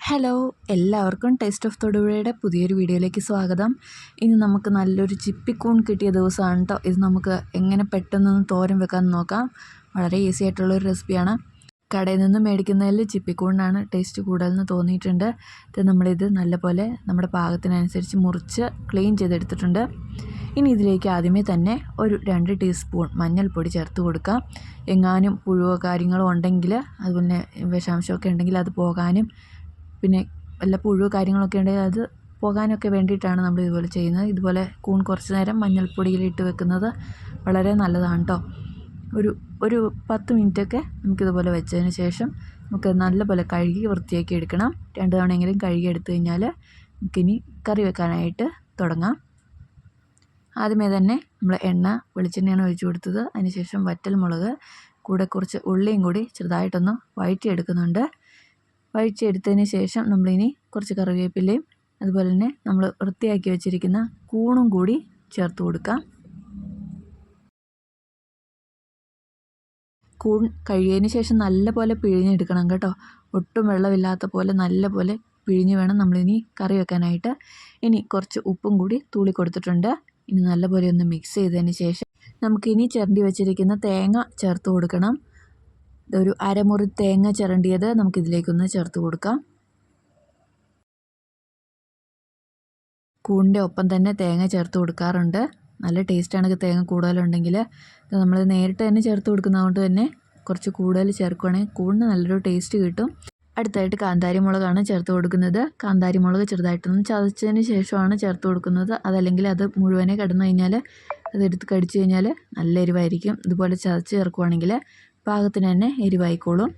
Hello, എല്ലാവർക്കും taste of തൊടുപുഴയുടെ പുതിയൊരു വീഡിയോയിലേക്ക് സ്വാഗതം. ഇനി നമുക്ക് നല്ലൊരു ചിപ്പിക്കൂൺ കിട്ടിയ ദിവസമാണ് കേട്ടോ. ഇത് നമുക്ക് എങ്ങനെ പെട്ടെന്നൊന്ന് തോരൻ വെക്കാമെന്ന് നോക്കാം. വളരെ ഈസി ആയിട്ടുള്ളൊരു റെസിപ്പിയാണ്. കടയിൽ നിന്ന് മേടിക്കുന്നതിൽ ചിപ്പിക്കൂണിനാണ് ടേസ്റ്റ് കൂടുതലെന്ന് തോന്നിയിട്ടുണ്ട്. ഇത് നമ്മളിത് നല്ലപോലെ നമ്മുടെ പാകത്തിനനുസരിച്ച് മുറിച്ച് ക്ലീൻ ചെയ്തെടുത്തിട്ടുണ്ട്. ഇനി ഇതിലേക്ക് ആദ്യമേ തന്നെ ഒരു 2 ടീസ്പൂൺ മഞ്ഞൾപ്പൊടി ചേർത്ത് കൊടുക്കാം. എങ്ങാനും പുഴുവോ കാര്യങ്ങളോ ഉണ്ടെങ്കിൽ, അതുപോലെ വിഷാംശമൊക്കെ ഉണ്ടെങ്കിൽ അത് പോകാനും, പിന്നെ വല്ല പുഴുവോ കാര്യങ്ങളൊക്കെ ഉണ്ടെങ്കിൽ അത് പോകാനൊക്കെ വേണ്ടിയിട്ടാണ് നമ്മൾ ഇതുപോലെ ചെയ്യുന്നത്. ഇതുപോലെ കൂൺ കുറച്ച് നേരം മഞ്ഞൾപ്പൊടിയിലിട്ട് വെക്കുന്നത് വളരെ നല്ലതാണ് കേട്ടോ. ഒരു 10 മിനിറ്റൊക്കെ നമുക്കിതുപോലെ വെച്ചതിന് ശേഷം നമുക്ക് നല്ലപോലെ കഴുകി വൃത്തിയാക്കി എടുക്കണം. 2 തവണയെങ്കിലും കഴുകി എടുത്തു കഴിഞ്ഞാൽ നമുക്കിനി കറി വെക്കാനായിട്ട് തുടങ്ങാം. ആദ്യമേ തന്നെ നമ്മൾ വെളിച്ചെണ്ണയാണ് ഒഴിച്ചു കൊടുത്തത്. അതിനുശേഷം വറ്റൽമുളക്, കൂടെ കുറച്ച് ഉള്ളിയും കൂടി ചെറുതായിട്ടൊന്ന് വഴറ്റിയെടുക്കുന്നുണ്ട്. വഴിച്ചെടുത്തതിന് ശേഷം നമ്മളിനി കുറച്ച് കറിവേപ്പിലയും അതുപോലെ തന്നെ നമ്മൾ വൃത്തിയാക്കി വെച്ചിരിക്കുന്ന കൂണും കൂടി ചേർത്ത് കൊടുക്കാം. കൂൺ കഴുകിയതിന് ശേഷം നല്ലപോലെ പിഴിഞ്ഞെടുക്കണം കേട്ടോ. ഒട്ടും വെള്ളമില്ലാത്ത പോലെ നല്ലപോലെ പിഴിഞ്ഞ് വേണം നമ്മളിനി കറി വെക്കാനായിട്ട്. ഇനി കുറച്ച് ഉപ്പും കൂടി തൂളി കൊടുത്തിട്ടുണ്ട്. ഇനി നല്ലപോലെ ഒന്ന് മിക്സ് ചെയ്തതിന് ശേഷം നമുക്കിനി ചിരണ്ടി വെച്ചിരിക്കുന്ന തേങ്ങ ചേർത്ത് കൊടുക്കണം. ഒരു അരമുറി തേങ്ങ ചിരണ്ടിയത് നമുക്കിതിലേക്കൊന്ന് ചേർത്ത് കൊടുക്കാം. കൂണിൻ്റെ ഒപ്പം തന്നെ തേങ്ങ ചേർത്ത് കൊടുക്കാറുണ്ട്. നല്ല ടേസ്റ്റാണ് തേങ്ങ കൂടുതലുണ്ടെങ്കിൽ. നമ്മൾ നേരിട്ട് തന്നെ ചേർത്ത് കൊടുക്കുന്നതുകൊണ്ട് തന്നെ കുറച്ച് കൂടുതൽ ചേർക്കുകയാണെങ്കിൽ കൂണിന് നല്ലൊരു ടേസ്റ്റ് കിട്ടും. അടുത്തായിട്ട് കാന്താരി മുളകാണ് ചേർത്ത് കൊടുക്കുന്നത്. കാന്താരി മുളക് ചെറുതായിട്ടൊന്ന് ചതച്ചതിന് ശേഷമാണ് ചേർത്ത് കൊടുക്കുന്നത്. അതല്ലെങ്കിൽ അത് മുഴുവനെ കിടന്നു കഴിഞ്ഞാൽ അതെടുത്ത് കടിച്ചു കഴിഞ്ഞാൽ നല്ല എരിവായിരിക്കും. ഇതുപോലെ ചതച്ച് ചേർക്കുകയാണെങ്കിൽ പാകത്തിന് തന്നെ എരിവായിക്കോളും.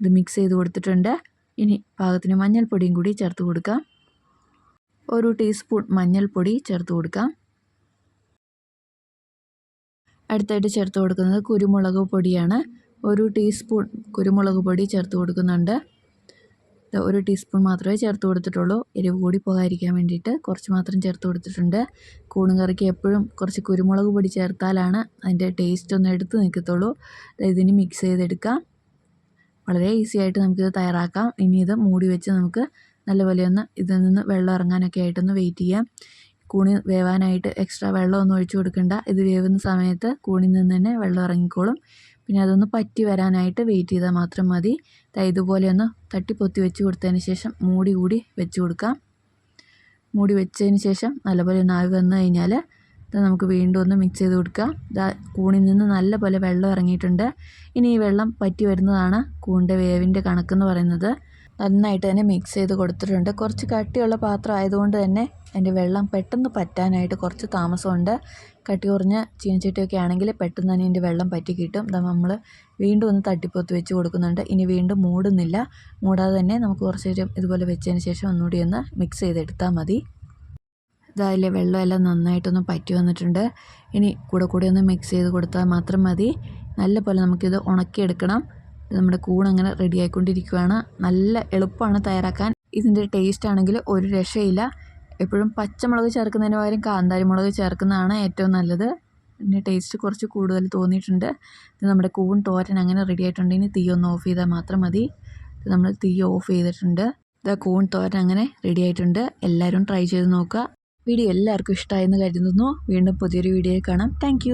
ഇത് മിക്സ് ചെയ്ത് കൊടുത്തിട്ടുണ്ട്. ഇനി പാകത്തിന് മഞ്ഞൾപ്പൊടിയും കൂടി ചേർത്ത് കൊടുക്കാം. 1 ടീസ്പൂൺ മഞ്ഞൾപ്പൊടി ചേർത്ത് കൊടുക്കാം. അടുത്തായിട്ട് ചേർത്ത് കൊടുക്കുന്നത് കുരുമുളക് പൊടിയാണ്. 1 ടീസ്പൂൺ കുരുമുളക് പൊടി ചേർത്ത് കൊടുക്കുന്നുണ്ട്. 1 ടീസ്പൂൺ മാത്രമേ ചേർത്ത് കൊടുത്തിട്ടുള്ളൂ. എരിവ് കൂടി പോകാതിരിക്കാൻ വേണ്ടിയിട്ട് കുറച്ച് മാത്രം ചേർത്ത് കൊടുത്തിട്ടുണ്ട്. കൂണും കറിക്ക് എപ്പോഴും കുറച്ച് കുരുമുളക് പൊടി ചേർത്താലാണ് അതിൻ്റെ ടേസ്റ്റ് ഒന്ന് എടുത്ത് നിൽക്കത്തുള്ളൂ. ഇതിന് മിക്സ് ചെയ്തെടുക്കാം. വളരെ ഈസി ആയിട്ട് നമുക്കിത് തയ്യാറാക്കാം. ഇനി ഇത് മൂടി വെച്ച് നമുക്ക് നല്ലപോലെ ഒന്ന് ഇതിൽ നിന്ന് വെള്ളം ഇറങ്ങാനൊക്കെ ആയിട്ടൊന്ന് വെയിറ്റ് ചെയ്യാം. കൂണി വേവാനായിട്ട് എക്സ്ട്രാ വെള്ളമൊന്നും ഒഴിച്ചു കൊടുക്കണ്ട. ഇത് വേവുന്ന സമയത്ത് കൂണിൽ നിന്ന് തന്നെ വെള്ളം ഇറങ്ങിക്കോളും. പിന്നെ അതൊന്ന് പറ്റി വരാനായിട്ട് വെയിറ്റ് ചെയ്താൽ മാത്രം മതി. ഇതുപോലെ ഒന്ന് തട്ടിപ്പൊത്തി വെച്ച് കൊടുത്തതിന് ശേഷം മൂടി കൂടി വെച്ച് കൊടുക്കാം. മൂടി വെച്ചതിന് ശേഷം നല്ലപോലെ ഒന്ന് ആവി വന്നു കഴിഞ്ഞാൽ ഇത് നമുക്ക് വീണ്ടും ഒന്ന് മിക്സ് ചെയ്ത് കൊടുക്കാം. കൂണിൽ നിന്ന് നല്ലപോലെ വെള്ളം ഇറങ്ങിയിട്ടുണ്ട്. ഇനി ഈ വെള്ളം പറ്റി വരുന്നതാണ് കൂണിൻ്റെ വേവിൻ്റെ കണക്കെന്ന് പറയുന്നത്. നന്നായിട്ട് തന്നെ മിക്സ് ചെയ്ത് കൊടുത്തിട്ടുണ്ട്. കുറച്ച് കട്ടിയുള്ള പാത്രം ആയതുകൊണ്ട് തന്നെ അതിൻ്റെ വെള്ളം പെട്ടെന്ന് പറ്റാനായിട്ട് കുറച്ച് താമസമുണ്ട്. കട്ടി കുറഞ്ഞ ചീനച്ചട്ടിയൊക്കെ ആണെങ്കിൽ പെട്ടെന്ന് തന്നെ ഇതിൻ്റെ വെള്ളം പറ്റി കിട്ടും. നമ്മൾ വീണ്ടും ഒന്ന് തട്ടിപ്പൊത്ത് വെച്ച് കൊടുക്കുന്നുണ്ട്. ഇനി വീണ്ടും മൂടുന്നില്ല. മൂടാതെ തന്നെ നമുക്ക് കുറച്ച് നേരം ഇതുപോലെ വെച്ചതിന് ശേഷം ഒന്നുകൂടി ഒന്ന് മിക്സ് ചെയ്തെടുത്താൽ മതി. ഇതായാലും വെള്ളമെല്ലാം നന്നായിട്ടൊന്ന് പറ്റി വന്നിട്ടുണ്ട്. ഇനി കൂടെ ഒന്ന് മിക്സ് ചെയ്ത് കൊടുത്താൽ മാത്രം മതി. നല്ലപോലെ നമുക്കിത് ഉണക്കിയെടുക്കണം. നമ്മുടെ കൂൺ അങ്ങനെ റെഡി ആയിക്കൊണ്ടിരിക്കുകയാണ്. നല്ല എളുപ്പമാണ് തയ്യാറാക്കാൻ. ഇതിൻ്റെ ടേസ്റ്റ് ആണെങ്കിൽ ഒരു രക്ഷയില്ല. എപ്പോഴും പച്ചമുളക് ചേർക്കുന്നതിന് പകരം കാന്താരി മുളക് ചേർക്കുന്നതാണ് ഏറ്റവും നല്ലത്. പിന്നെ ടേസ്റ്റ് കുറച്ച് കൂടുതൽ തോന്നിയിട്ടുണ്ട്. ഇത് നമ്മുടെ കൂൺ തോരൻ അങ്ങനെ റെഡി ആയിട്ടുണ്ട്. ഇനി തീ ഒന്ന് ഓഫ് ചെയ്താൽ മാത്രം മതി. നമ്മൾ തീ ഓഫ് ചെയ്തിട്ടുണ്ട്. കൂൺ തോരൻ അങ്ങനെ റെഡി ആയിട്ടുണ്ട്. എല്ലാവരും ട്രൈ ചെയ്ത് നോക്കുക. വീഡിയോ എല്ലാവർക്കും ഇഷ്ടമായെന്ന് കരുതുന്നു. വീണ്ടും പുതിയൊരു വീഡിയോയിൽ കാണാം. താങ്ക്